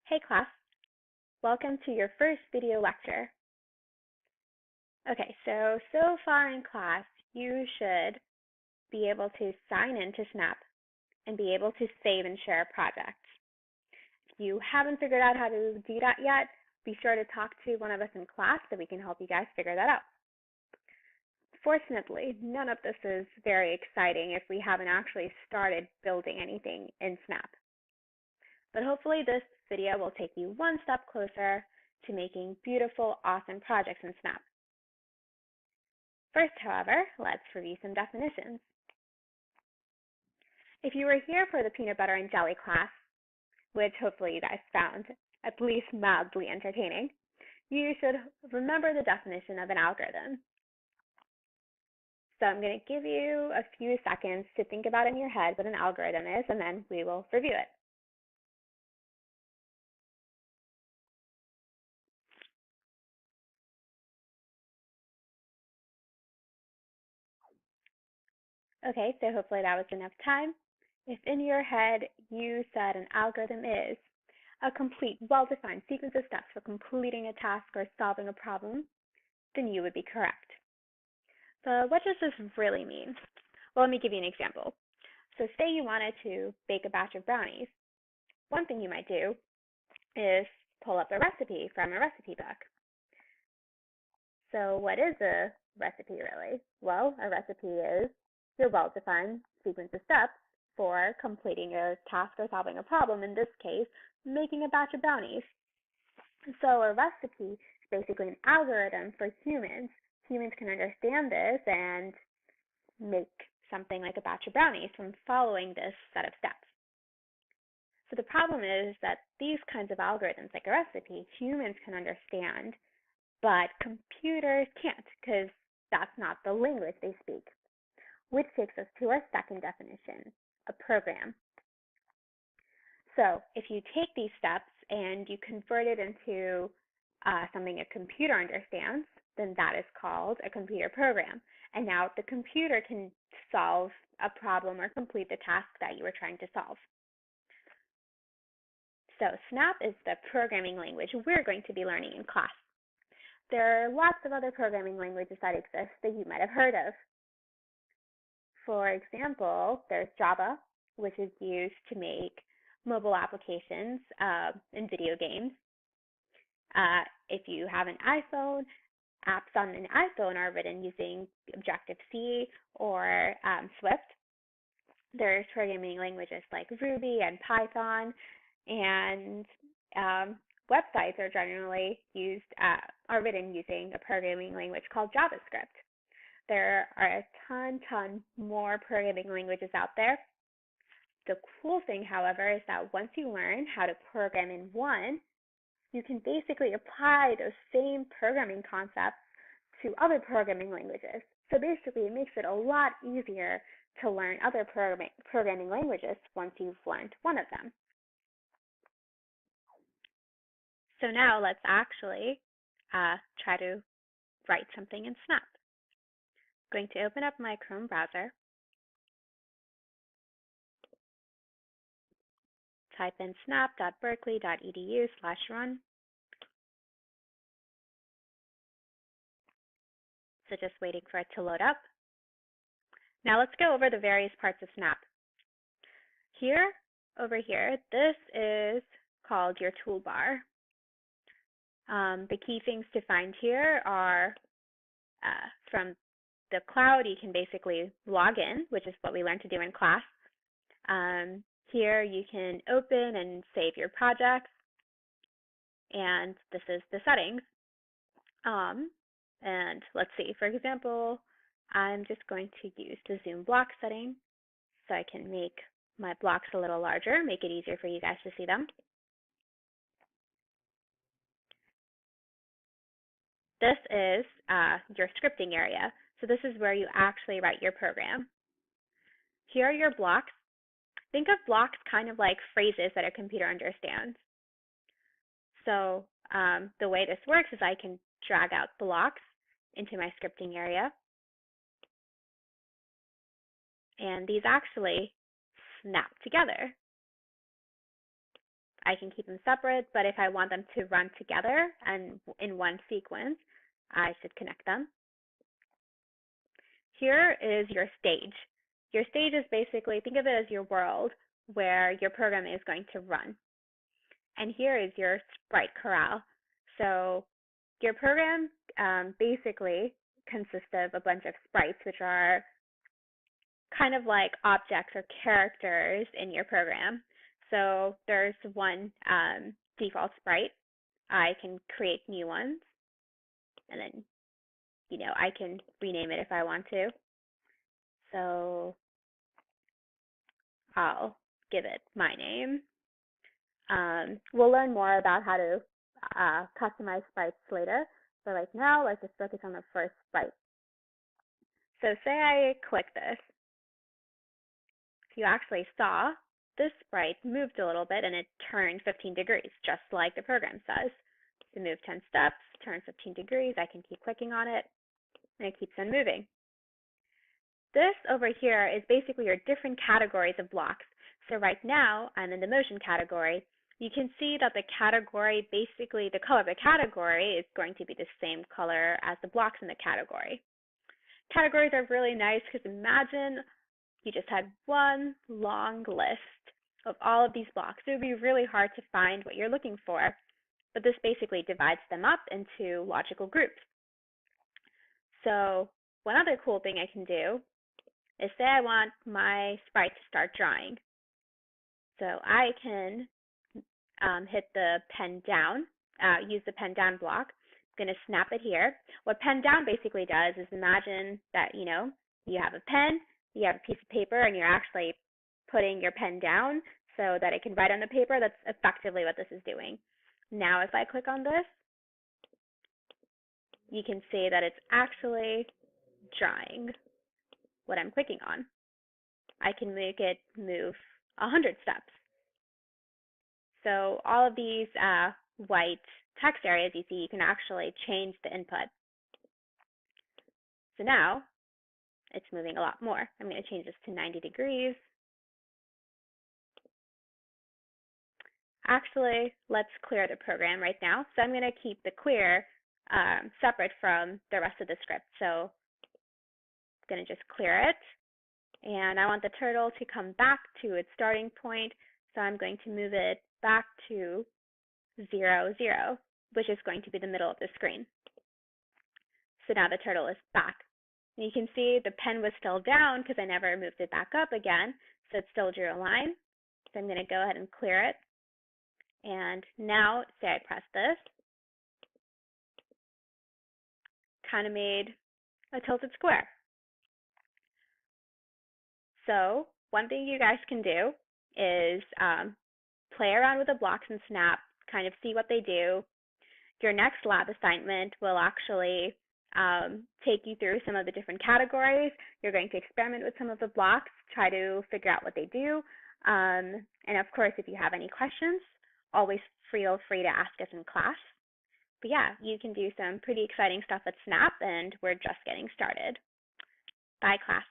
Hey class, welcome to your first video lecture. Okay, so far in class, you should be able to sign in to Snap and be able to save and share projects. If you haven't figured out how to do that yet, be sure to talk to one of us in class so we can help you guys figure that out. Fortunately, none of this is very exciting if we haven't actually started building anything in Snap. But hopefully this video will take you one step closer to making beautiful, awesome projects in Snap. First, however, let's review some definitions. If you were here for the peanut butter and jelly class, which hopefully you guys found at least mildly entertaining, you should remember the definition of an algorithm. So I'm going to give you a few seconds to think about in your head what an algorithm is, and then we will review it. Okay, so hopefully that was enough time. If in your head you said an algorithm is a complete, well-defined sequence of steps for completing a task or solving a problem, then you would be correct. But what does this really mean? Well, let me give you an example. So say you wanted to bake a batch of brownies. One thing you might do is pull up a recipe from a recipe book. So what is a recipe really? Well, a recipe is your well-defined sequence of steps for completing a task or solving a problem, in this case, making a batch of brownies. So a recipe is basically an algorithm for humans. Humans can understand this and make something like a batch of brownies from following this set of steps. So the problem is that these kinds of algorithms, like a recipe, humans can understand, but computers can't, because that's not the language they speak. Which takes us to our second definition, a program. So if you take these steps and you convert it into something a computer understands, then that is called a computer program. And now the computer can solve a problem or complete the task that you were trying to solve. So Snap is the programming language we're going to be learning in class. There are lots of other programming languages that exist that you might have heard of. For example, there's Java, which is used to make mobile applications and video games. If you have an iPhone, apps on an iPhone are written using Objective-C or Swift. There's programming languages like Ruby and Python, and websites are generally are written using a programming language called JavaScript. There are a ton more programming languages out there. The cool thing, however, is that once you learn how to program in one, you can basically apply those same programming concepts to other programming languages. So basically, it makes it a lot easier to learn other programming languages once you've learned one of them. So now let's actually try to write something in Snap. I'm going to open up my Chrome browser, type in snap.berkeley.edu/run. So just waiting for it to load up. Now let's go over the various parts of Snap. Over here, this is called your toolbar. The key things to find here are from the cloud, you can basically log in, which is what we learned to do in class. Here you can open and save your projects, and this is the settings. And let's see, for example, I'm just going to use the zoom block setting so I can make my blocks a little larger, make it easier for you guys to see them. This is your scripting area. So this is where you actually write your program. Here are your blocks. Think of blocks kind of like phrases that a computer understands. So the way this works is I can drag out blocks into my scripting area. And these actually snap together. I can keep them separate, but if I want them to run together and in one sequence, I should connect them. Here is your stage. Your stage is basically, think of it as your world where your program is going to run. And here is your sprite corral. So your program basically consists of a bunch of sprites, which are kind of like objects or characters in your program. So there's one default sprite. I can create new ones, and then, I can rename it if I want to. So I'll give it my name. We'll learn more about how to customize sprites later, but right now, let's just focus on the first sprite. So say I click this. You actually saw this sprite moved a little bit and it turned 15 degrees, just like the program says. To move 10 steps, turn 15 degrees, I can keep clicking on it, and it keeps on moving. This over here is basically your different categories of blocks. So right now, I'm in the motion category. You can see that the category, basically the color of the category is going to be the same color as the blocks in the category. Categories are really nice because imagine you just had one long list of all of these blocks. It would be really hard to find what you're looking for, but this basically divides them up into logical groups. So one other cool thing I can do is say I want my sprite to start drawing. So I can hit the pen down, use the pen down block. I'm going to snap it here. What pen down basically does is imagine that, you have a pen, you have a piece of paper, and you're actually putting your pen down so that it can write on the paper. That's effectively what this is doing. Now if I click on this, you can see that it's actually drawing what I'm clicking on. I can make it move 100 steps. So all of these white text areas you see, you can actually change the input. So now it's moving a lot more. I'm going to change this to 90 degrees. Actually, let's clear the program right now. So I'm going to keep the clear separate from the rest of the script. So I'm going to just clear it. And I want the turtle to come back to its starting point. So I'm going to move it back to 0, 0, which is going to be the middle of the screen. So now the turtle is back. And you can see the pen was still down because I never moved it back up again. So it still drew a line. So I'm going to go ahead and clear it. And now, say I press this, kind of made a tilted square. So one thing you guys can do is play around with the blocks in Snap, kind of see what they do. Your next lab assignment will actually take you through some of the different categories. You're going to experiment with some of the blocks, try to figure out what they do. And of course, if you have any questions, always feel free to ask us in class. But yeah, you can do some pretty exciting stuff at Snap, and we're just getting started. Bye, class.